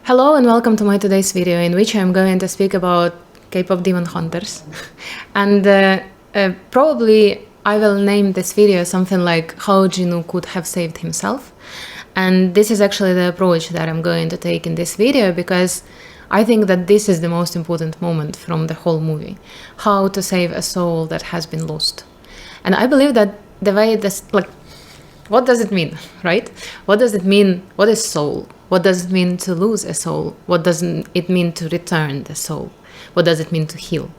Hello and welcome to my today's video, in which I'm going to speak about K-pop demon hunters. And probably I will name this video something like how Jinu could have saved himself. And this is actually the approach that I'm going to take in this video, because I think that this is the most important moment from the whole movie. How to save a soul that has been lost. And I believe that the way this, what does it mean, right? What does it mean? What is soul? What does it mean to lose a soul? What does it mean to return the soul? What does it mean to heal?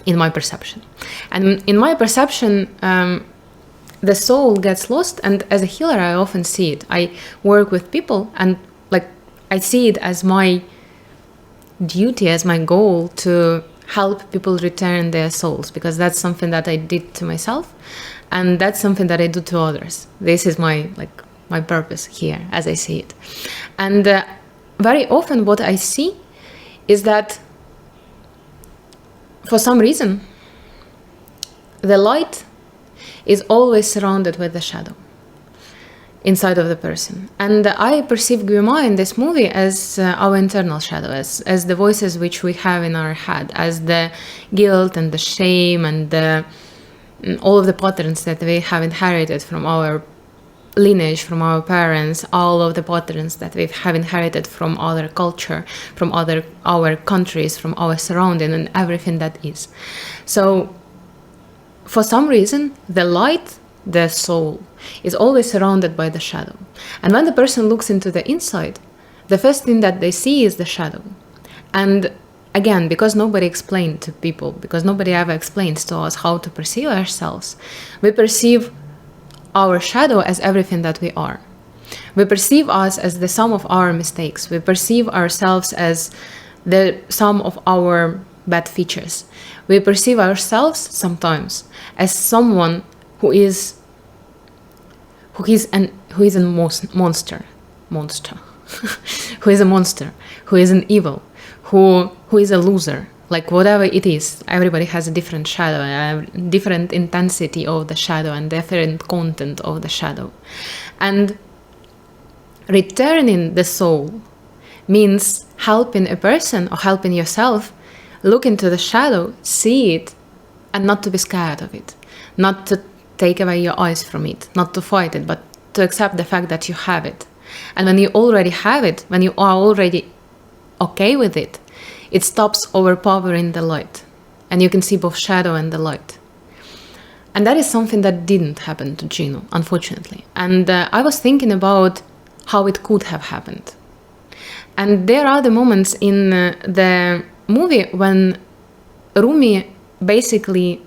In my perception. And in my perception, the soul gets lost, and as a healer, I often see it. I work with people, and I see it as my duty, as my goal to help people return their souls, because that's something that I did to myself, and that's something that I do to others. This is my purpose here, as I see it. And very often what I see is that for some reason the light is always surrounded with the shadow inside of the person. And I perceive Guima in this movie as our internal shadow, as the voices which we have in our head, as the guilt and the shame and all of the patterns that we have inherited from our lineage, from our parents, all of the patterns that we have inherited from other culture, from our countries, from our surrounding, and everything that is. So for some reason, the light, the soul, is always surrounded by the shadow. And when the person looks into the inside, the first thing that they see is the shadow. And again, because nobody explained to people, because nobody ever explains to us how to perceive ourselves, we perceive our shadow as everything that we are. We perceive us as the sum of our mistakes. We perceive ourselves as the sum of our bad features. We perceive ourselves sometimes as someone who is a monster, who is a monster, who is an evil, who is a loser. Like whatever it is, everybody has a different shadow, a different intensity of the shadow and different content of the shadow. And returning the soul means helping a person or helping yourself look into the shadow, see it, and not to be scared of it, not to take away your eyes from it, not to fight it, but to accept the fact that you have it. And when you already have it, when you are already okay with it, it stops overpowering the light, and you can see both shadow and the light. And that is something that didn't happen to Jinu, unfortunately. And I was thinking about how it could have happened. And there are the moments in the movie when Rumi basically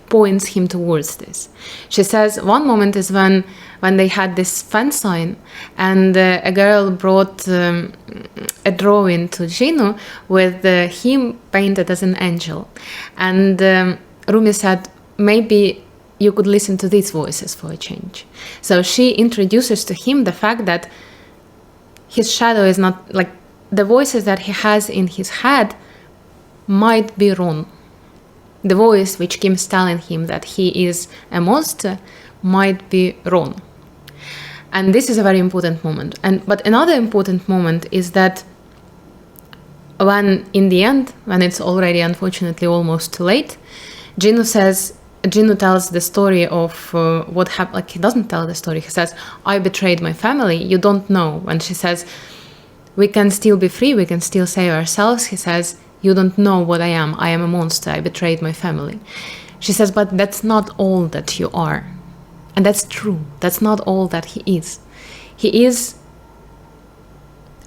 points him towards this. She says one moment is when they had this fan sign, and a girl brought a drawing to Jinu with him painted as an angel. And Rumi said, maybe you could listen to these voices for a change. So she introduces to him the fact that his shadow is not, the voices that he has in his head might be wrong. The voice which keeps telling him that he is a monster might be wrong. And this is a very important moment. But another important moment is that when, in the end, when it's already unfortunately almost too late, Jinu tells the story of what happened. He doesn't tell the story. He says, I betrayed my family. You don't know. When she says, we can still be free, we can still save ourselves, he says, you don't know what I am. I am a monster. I betrayed my family. She says, but that's not all that you are. And that's true. That's not all that he is. He is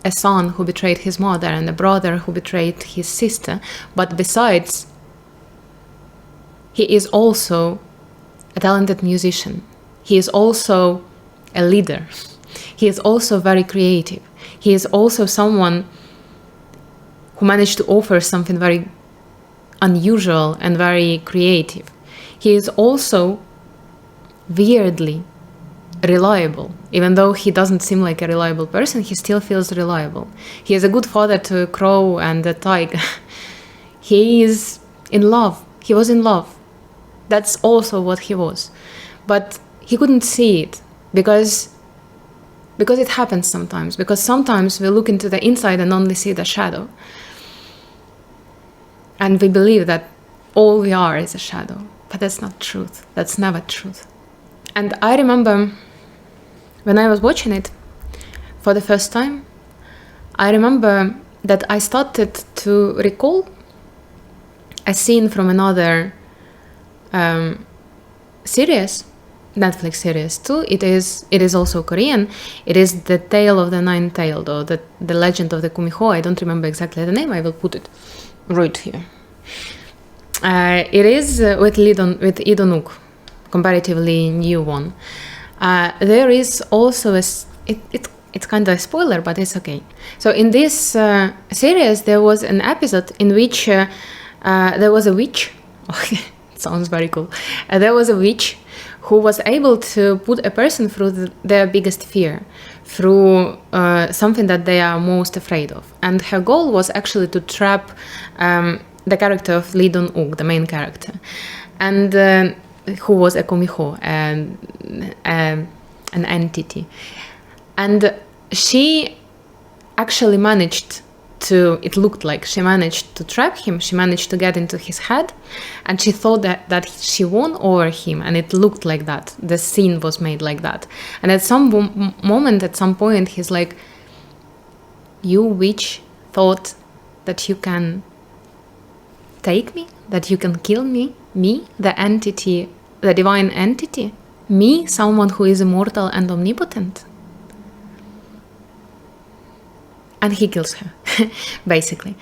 a son who betrayed his mother and a brother who betrayed his sister. But besides, he is also a talented musician. He is also a leader. He is also very creative. He is also someone who managed to offer something very unusual and very creative. He is also weirdly reliable. Even though he doesn't seem like a reliable person, he still feels reliable. He is a good father to a crow and a tiger. He is in love. He was in love. That's also what he was. But he couldn't see it because Because it happens sometimes. Because sometimes we look into the inside and only see the shadow. And we believe that all we are is a shadow. But that's not truth. That's never truth. And I remember when I was watching it for the first time, I remember that I started to recall a scene from another series, Netflix series too. It is also Korean. It is The Tale of the Nine-Tailed, or the Legend of the Kumiho. I don't remember exactly the name. I will put it right here. It is with Lee Dong-wook, comparatively new one. There is also it's kind of a spoiler, but it's okay. So in this series, there was an episode in which there was a witch. It sounds very cool. There was a witch who was able to put a person through their biggest fear, through something that they are most afraid of. And her goal was actually to trap the character of Lee Dong-wook, the main character, and who was a kumiho, an entity. And she actually managed to, it looked like she managed to trap him, she managed to get into his head, and she thought that she won over him, and it looked like that. The scene was made like that. And at some moment, at some point, he's like, you witch thought that you can take me, that you can kill me, the entity, the divine entity, me, someone who is immortal and omnipotent. And he kills her, basically.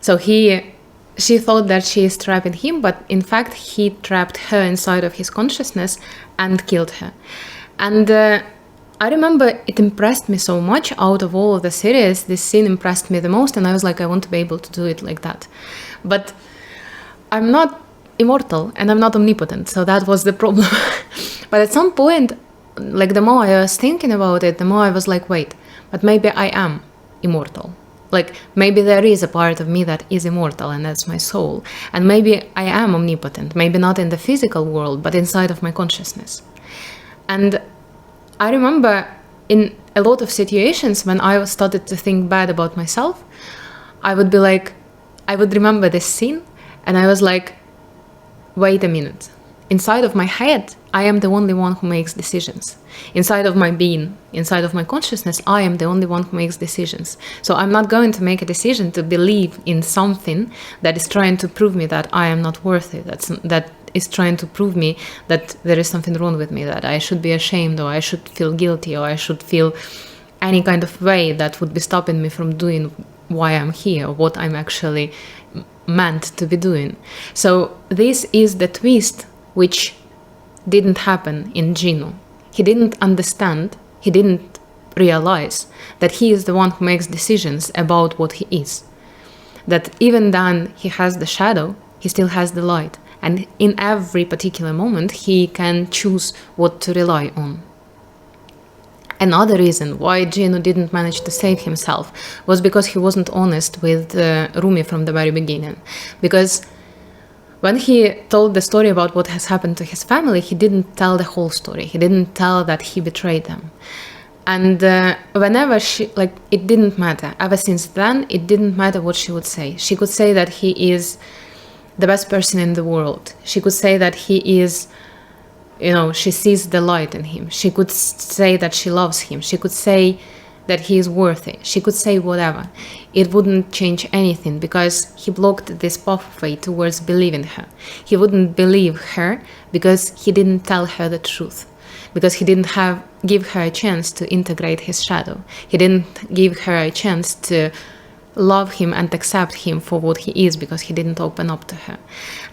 So she thought that she is trapping him, but in fact he trapped her inside of his consciousness and killed her. And I remember it impressed me so much. Out of all of the series, this scene impressed me the most, and I was like, I want to be able to do it like that. But I'm not immortal and I'm not omnipotent, so that was the problem. But at some point, like, the more I was thinking about it, the more I was like, wait, but maybe I am immortal. Like, maybe there is a part of me that is immortal, and that's my soul. And maybe I am omnipotent, maybe not in the physical world, but inside of my consciousness. And I remember in a lot of situations when I started to think bad about myself, I would be like, I would remember this scene, and I was like, wait a minute. Inside of my head, I am the only one who makes decisions. Inside of my being, inside of my consciousness, I am the only one who makes decisions. So I'm not going to make a decision to believe in something that is trying to prove me that I am not worthy, that is trying to prove me that there is something wrong with me, that I should be ashamed, or I should feel guilty, or I should feel any kind of way that would be stopping me from doing why I'm here, or what I'm actually meant to be doing. So this is the twist which didn't happen in Jinu. He didn't understand, he didn't realize that he is the one who makes decisions about what he is. That even then he has the shadow, he still has the light. And in every particular moment, he can choose what to rely on. Another reason why Jinu didn't manage to save himself was because he wasn't honest with Rumi from the very beginning. Because when he told the story about what has happened to his family, he didn't tell the whole story. He didn't tell that he betrayed them. And whenever it didn't matter. Ever since then, it didn't matter what she would say. She could say that he is the best person in the world. She could say that he is, she sees the light in him. She could say that she loves him. She could say that he is worthy. She could say whatever. It wouldn't change anything because he blocked this pathway towards believing her. He wouldn't believe her because he didn't tell her the truth. Because he didn't give her a chance to integrate his shadow. He didn't give her a chance to love him and accept him for what he is, because he didn't open up to her.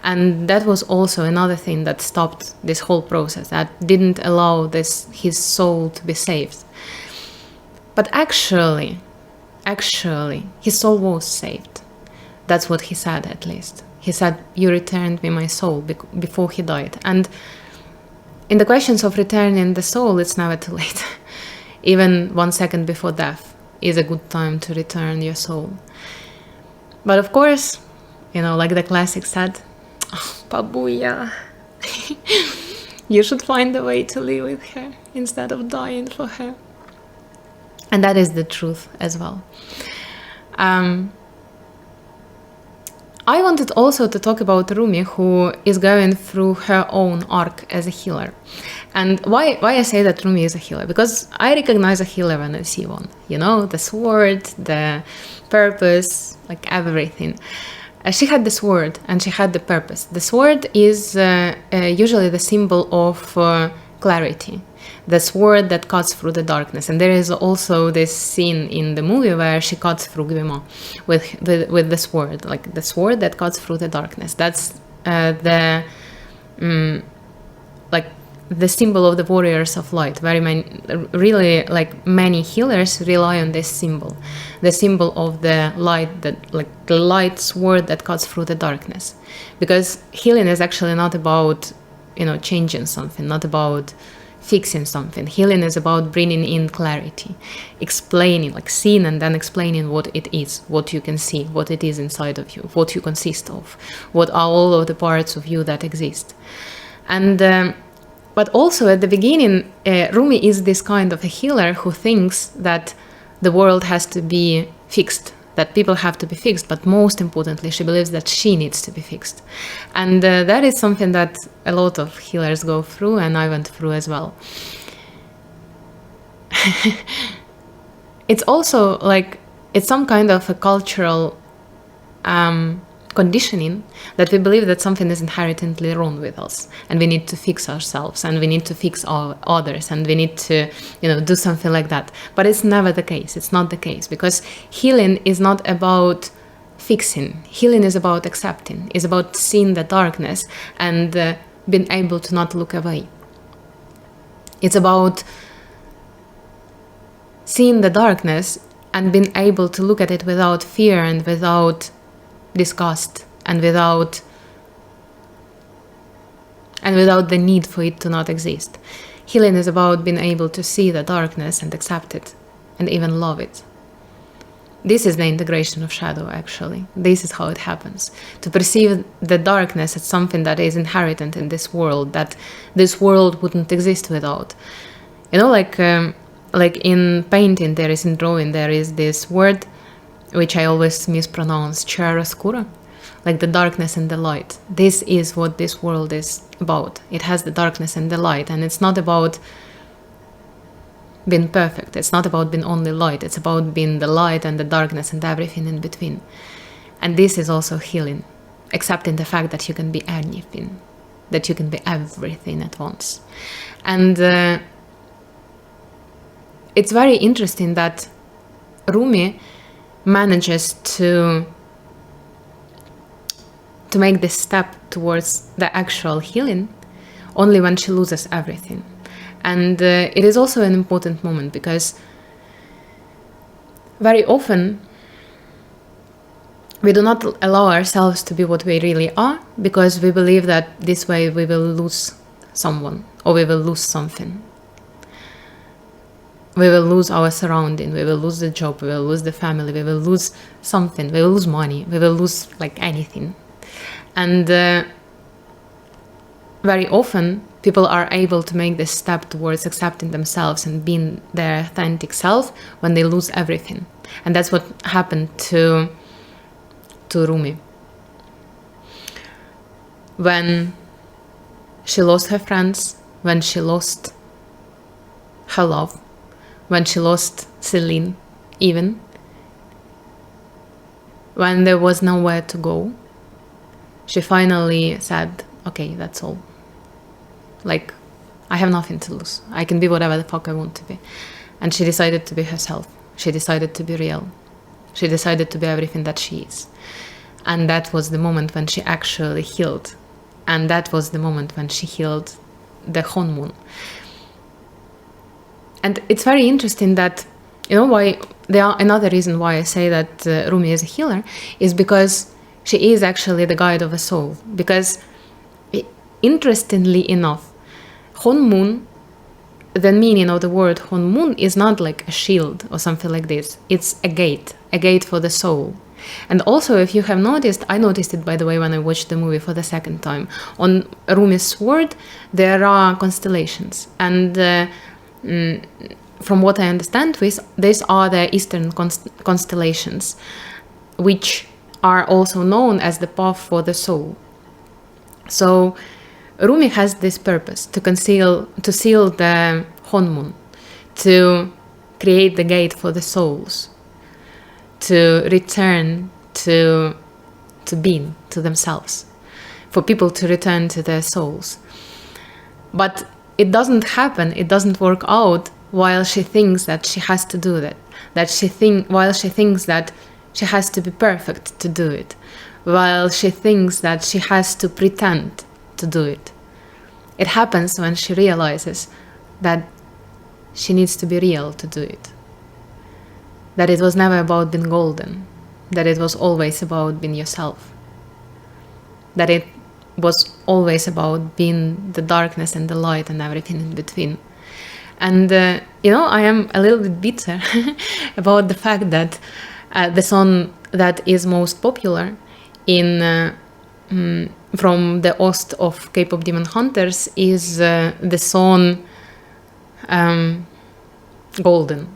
And that was also another thing that stopped this whole process, that didn't allow his soul to be saved. But actually, his soul was saved. That's what he said, at least. He said, you returned me my soul before he died. And in the questions of returning the soul, it's never too late. Even 1 second before death is a good time to return your soul. But of course, like the classic said, oh, Babuya, you should find a way to live with her instead of dying for her. And that is the truth as well. I wanted also to talk about Rumi, who is going through her own arc as a healer. And why I say that Rumi is a healer? Because I recognize a healer when I see one. You know, the sword, the purpose, like everything. She had the sword and she had the purpose. The sword is usually the symbol of clarity. The sword that cuts through the darkness. And there is also this scene in the movie where she cuts through Grima with the sword, like the sword that cuts through the darkness. That's like the symbol of the warriors of light. Really, like many healers rely on this symbol, the symbol of the light, that like the light sword that cuts through the darkness. Because healing is actually not about, changing something, not about fixing something. Healing is about bringing in clarity, explaining, like seeing and then explaining what it is, what you can see, what it is inside of you, what you consist of, what are all of the parts of you that exist. And but also at the beginning, Rumi is this kind of a healer who thinks that the world has to be fixed, that people have to be fixed, but most importantly, she believes that she needs to be fixed. And that is something that a lot of healers go through, and I went through as well. It's also like, it's some kind of a cultural conditioning that we believe that something is inherently wrong with us, and we need to fix ourselves, and we need to fix others, and we need to, do something like that. But it's never the case. It's not the case, because healing is not about fixing. Healing is about accepting. It's about seeing the darkness and being able to not look away. It's about seeing the darkness and being able to look at it without fear and without disgust and without the need for it to not exist. Healing is about being able to see the darkness and accept it and even love it. This is the integration of shadow, actually. This is how it happens. To perceive the darkness as something that is inherent in this world, that this world wouldn't exist without. Like in painting, in drawing, there is this word which I always mispronounce, chiaroscuro, like the darkness and the light. This is what this world is about. It has the darkness and the light, and it's not about being perfect. It's not about being only light. It's about being the light and the darkness and everything in between. And this is also healing, accepting the fact that you can be anything, that you can be everything at once. And it's very interesting that Rumi manages to make this step towards the actual healing only when she loses everything. And it is also an important moment, because very often we do not allow ourselves to be what we really are, because we believe that this way we will lose someone or we will lose something. We will lose our surrounding, we will lose the job, we will lose the family, we will lose something, we will lose money, we will lose like anything. And very often people are able to make this step towards accepting themselves and being their authentic self when they lose everything. And that's what happened to Rumi. When she lost her friends, when she lost her love, when she lost Celine, even when there was nowhere to go, she finally said, okay, that's all. Like, I have nothing to lose. I can be whatever the fuck I want to be. And she decided to be herself. She decided to be real. She decided to be everything that she is. And that was the moment when she actually healed. And that was the moment when she healed the Honmun. And it's very interesting that, why another reason why I say that Rumi is a healer is because she is actually the guide of a soul. Because interestingly enough, Honmun, the meaning of the word Honmun is not like a shield or something like this. It's a gate for the soul. And also, if you have noticed, I noticed it, by the way, when I watched the movie for the second time. On Rumi's sword, there are constellations. And from what I understand, these are the Eastern constellations, which are also known as the path for the soul. So Rumi has this purpose to seal the Honmun, to create the gate for the souls, to return to being, to themselves, for people to return to their souls. But it doesn't happen, it doesn't work out while she thinks that she has to do that. While she thinks that she has to be perfect to do it. While she thinks that she has to pretend to do it. It happens when she realizes that she needs to be real to do it. That it was never about being golden. That it was always about being yourself. That it was always about being the darkness and the light and everything in between. And, I am a little bit bitter about the fact that the song that is most popular from the host of K-pop Demon Hunters is the song Golden.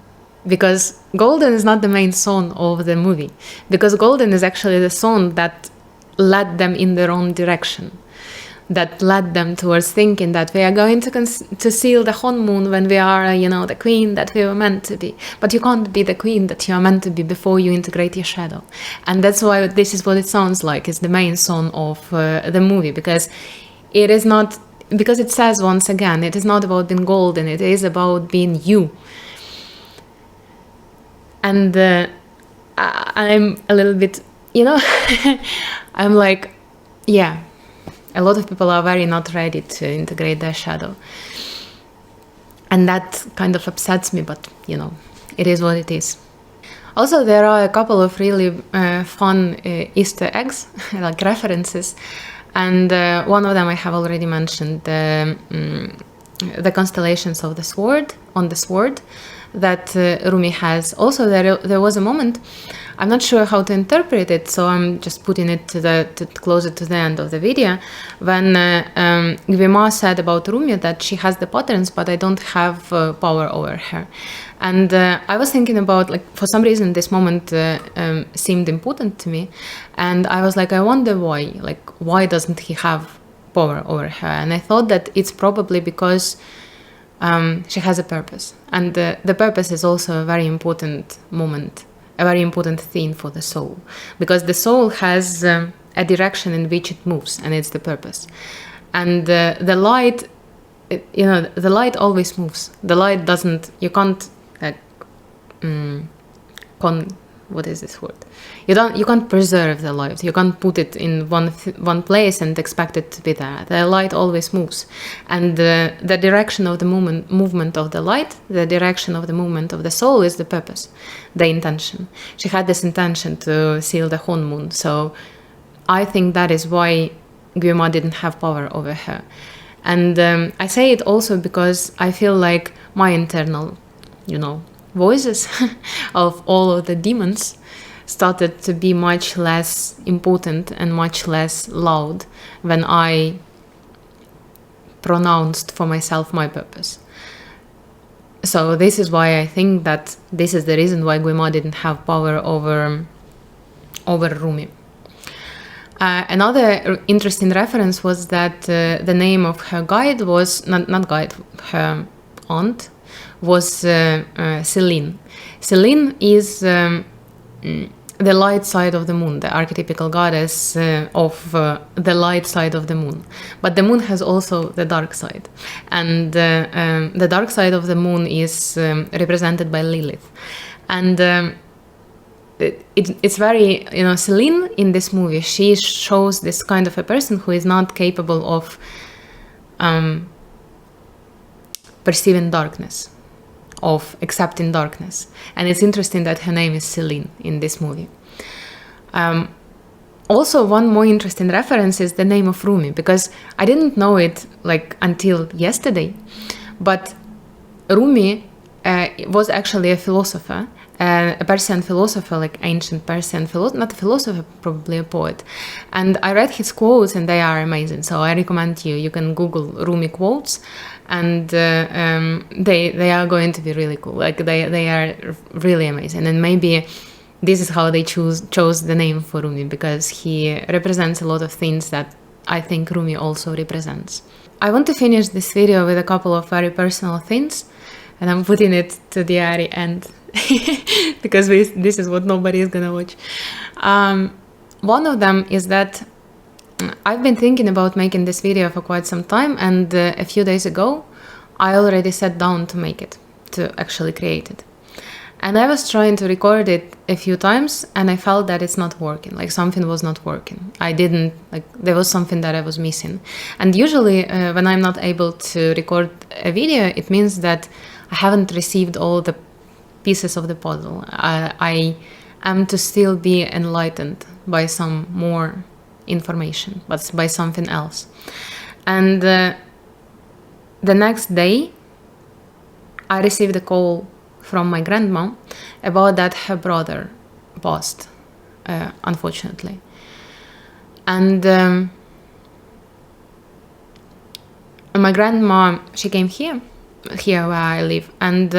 Because Golden is not the main song of the movie. Because Golden is actually the song that led them in their own direction. That led them towards thinking that we are going to seal the Honmun when we are, the queen that we were meant to be. But you can't be the queen that you are meant to be before you integrate your shadow. And that's why this is what it sounds like. It's the main song of the movie. Because it says once again, it is not about being golden. It is about being you. And I'm a little bit, I'm like, yeah. A lot of people are very not ready to integrate their shadow. And that kind of upsets me, but, it is what it is. Also, there are a couple of really fun Easter eggs, like references. And one of them I have already mentioned, the constellations of the sword, on the sword, that Rumi has. Also, there was a moment, I'm not sure how to interpret it, so I'm just putting it to close it to the end of the video, when Gvima said about Rumi that she has the patterns, but I don't have power over her. And I was thinking about, for some reason this moment seemed important to me, and I was like, I wonder why. Why doesn't he have power over her? And I thought that it's probably because she has a purpose, and the purpose is also a very important moment, a very important thing for the soul, because the soul has a direction in which it moves, and it's the purpose. And the light, the light always moves. The light doesn't. You can't. What is this word? You can't preserve the light. You can't put it in one place and expect it to be there. The light always moves, and the direction of the movement of the light, the direction of the movement of the soul is the purpose, the intention. She had this intention to seal the Honmun, so I think that is why Gyuma didn't have power over her. And I say it also because I feel like my internal, voices of all of the demons started to be much less important and much less loud when I pronounced for myself my purpose. So this is why I think that this is the reason why Gyuma didn't have power over Rumi. Another interesting reference was that the name of her guide was, not guide, her aunt, was Celine. Celine is the light side of the moon, the archetypal goddess of the light side of the moon. But the moon has also the dark side. And the dark side of the moon is represented by Lilith. And it's very, Celine in this movie, she shows this kind of a person who is not capable of perceiving darkness, of accepting darkness. And it's interesting that her name is Celine in this movie. Also, one more interesting reference is the name of Rumi, because I didn't know it until yesterday, but Rumi was actually a philosopher, a Persian philosopher, like ancient Persian philosopher, not a philosopher, probably a poet. And I read his quotes, and they are amazing. So I recommend you can Google Rumi quotes, and they are going to be really cool. Like they are really amazing. And maybe this is how they chose the name for Rumi, because he represents a lot of things that I think Rumi also represents. I want to finish this video with a couple of very personal things, and I'm putting it to the very end because this is what nobody is gonna watch. One of them is that I've been thinking about making this video for quite some time, and a few days ago I already sat down to make it, to actually create it. And I was trying to record it a few times, and I felt that it's not working, like something was not working. There was something that I was missing. And usually when I'm not able to record a video, it means that I haven't received all the pieces of the puzzle. I am to still be enlightened by some more information, but by something else. And the next day, I received a call from my grandma about that her brother passed, unfortunately. And my grandma, she came here where I live, and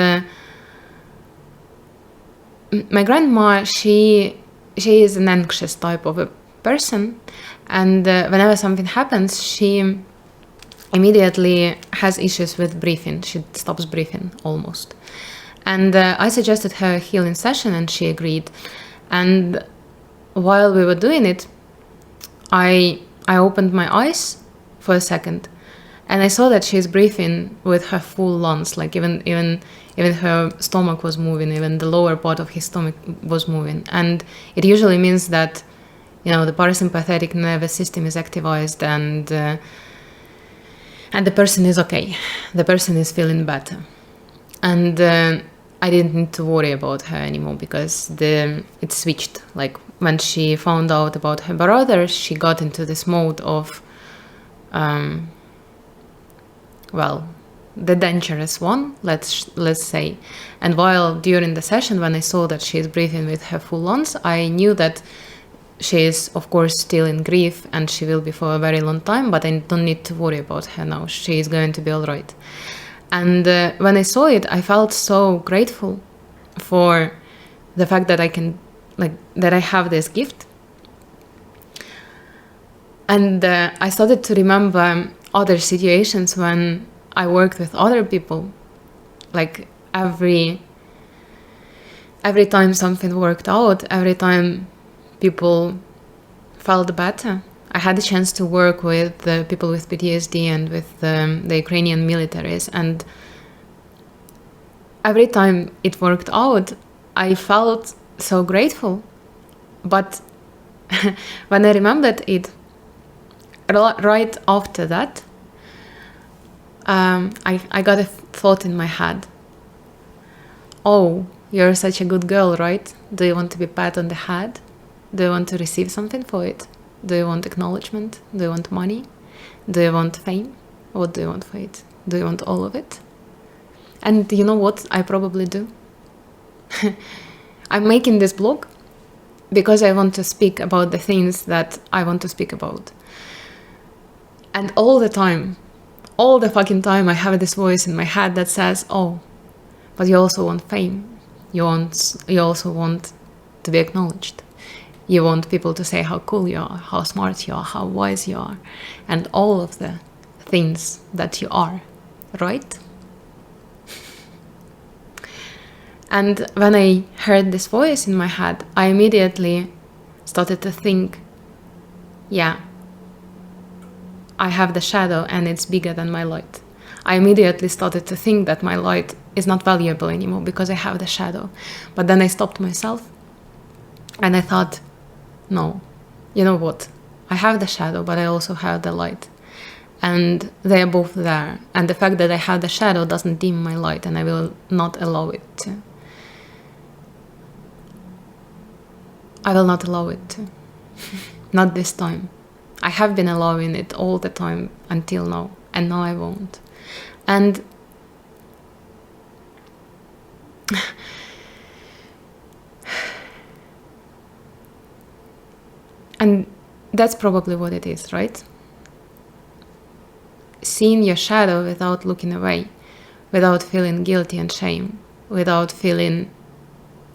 my grandma, she is an anxious type of a person, and whenever something happens, she immediately has issues with breathing. She stops breathing almost. And I suggested her a healing session, and she agreed. And while we were doing it, I opened my eyes for a second, and I saw that she's breathing with her full lungs, like even her stomach was moving, even the lower part of his stomach was moving. And it usually means that, the parasympathetic nervous system is activated, and the person is okay. The person is feeling better. And I didn't need to worry about her anymore, because it switched. Like when she found out about her brother, she got into this mode of, the dangerous one, let's say. And while during the session, when I saw that she is breathing with her full lungs, I knew that she is, of course, still in grief, and she will be for a very long time, but I don't need to worry about her now. She is going to be all right. And when I saw it, I felt so grateful for the fact that that I have this gift. And I started to remember other situations when I worked with other people. Like every time something worked out, every time people felt better. I had the chance to work with people with PTSD and with the Ukrainian militaries, and every time it worked out, I felt so grateful. But when I remembered it, right after that, I got a thought in my head. Oh, you're such a good girl, right? Do you want to be pat on the head? Do you want to receive something for it? Do you want acknowledgement? Do you want money? Do you want fame? What do you want for it? Do you want all of it? And you know what I probably do? I'm making this blog because I want to speak about the things that I want to speak about. And all the fucking time, I have this voice in my head that says, oh, but you also want fame. You also want to be acknowledged. You want people to say how cool you are, how smart you are, how wise you are, and all of the things that you are, right? And when I heard this voice in my head, I immediately started to think, yeah, I have the shadow and it's bigger than my light. I immediately started to think that my light is not valuable anymore because I have the shadow. But then I stopped myself and I thought, no, you know what? I have the shadow, but I also have the light. And they are both there. And the fact that I have the shadow doesn't dim my light, and I will not allow it to. I will not allow it to. Not this time. I have been allowing it all the time until now, and now I won't. And And that's probably what it is, right? Seeing your shadow without looking away, without feeling guilty and shame, without feeling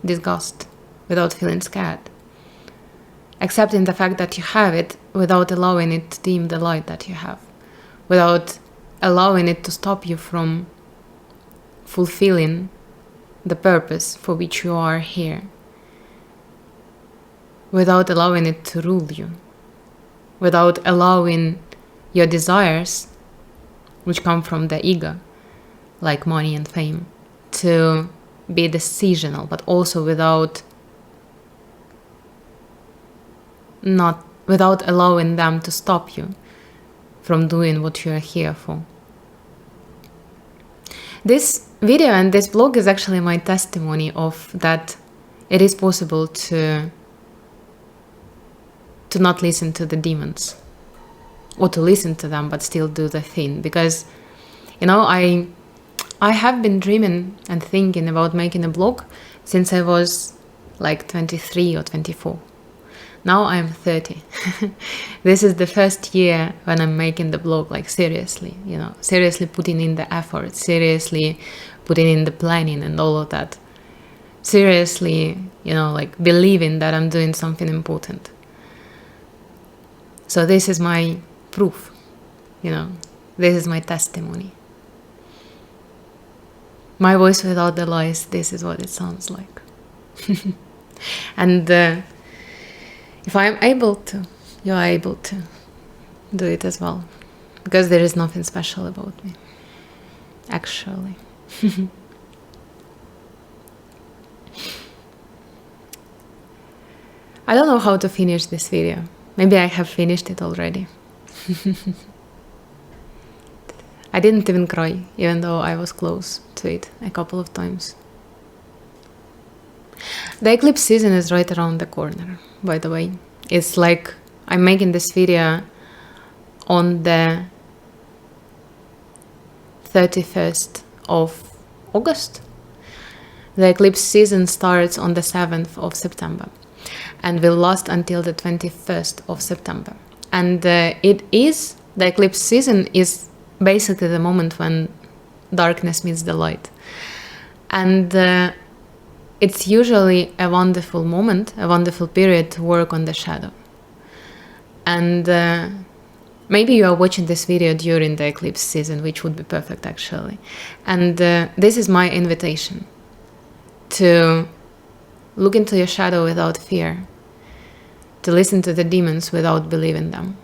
disgust, without feeling scared. Accepting the fact that you have it without allowing it to dim the light that you have, without allowing it to stop you from fulfilling the purpose for which you are here, without allowing it to rule you, without allowing your desires, which come from the ego, like money and fame, to be decisional, but also without allowing them to stop you from doing what you are here for. This video and this blog is actually my testimony of that it is possible to not listen to the demons, or to listen to them but still do the thing. Because, you know, I have been dreaming and thinking about making a blog since I was like 23 or 24. Now I'm 30. This is the first year when I'm making the blog, like seriously, you know, seriously putting in the effort, seriously putting in the planning and all of that. Seriously, you know, like believing that I'm doing something important. So this is my proof, you know, this is my testimony. My voice without the lies, this is what it sounds like. And if I'm able to, you are able to do it as well. Because there is nothing special about me, actually. I don't know how to finish this video. Maybe I have finished it already. I didn't even cry, even though I was close to it a couple of times. The eclipse season is right around the corner, by the way. It's like I'm making this video on the 31st of August. The eclipse season starts on the 7th of September and will last until the 21st of September. And the eclipse season is basically the moment when darkness meets the light. And it's usually a wonderful moment, a wonderful period to work on the shadow. And maybe you are watching this video during the eclipse season, which would be perfect actually. And this is my invitation to look into your shadow without fear, to listen to the demons without believing them,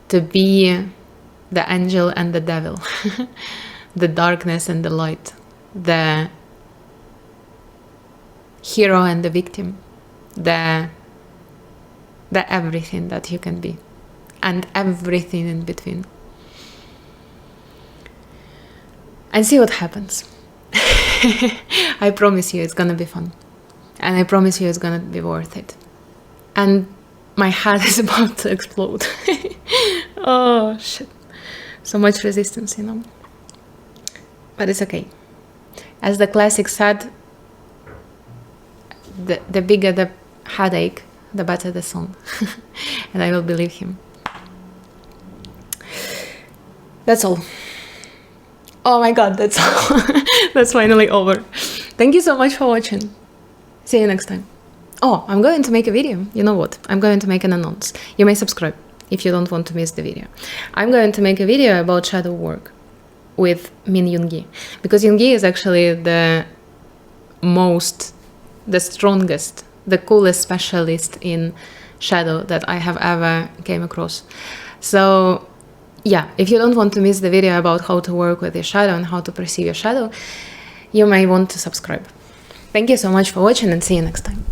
to be the angel and the devil, the darkness and the light, the hero and the victim, the everything that you can be, and everything in between. And see what happens. I promise you it's gonna be fun. And I promise you it's gonna be worth it. And my head is about to explode. Oh, shit. So much resistance, you know. But it's okay. As the classic said, the bigger the headache, the better the song. And I will believe him. That's all. Oh my god, that's all. That's finally over. Thank you so much for watching. See you next time. Oh, I'm going to make a video. You know what? I'm going to make an announce. You may subscribe if you don't want to miss the video. I'm going to make a video about shadow work with Min Yoongi, because Yoongi is actually the strongest, the coolest specialist in shadow that I have ever came across. So yeah, if you don't want to miss the video about how to work with your shadow and how to perceive your shadow, you may want to subscribe. Thank you so much for watching and see you next time.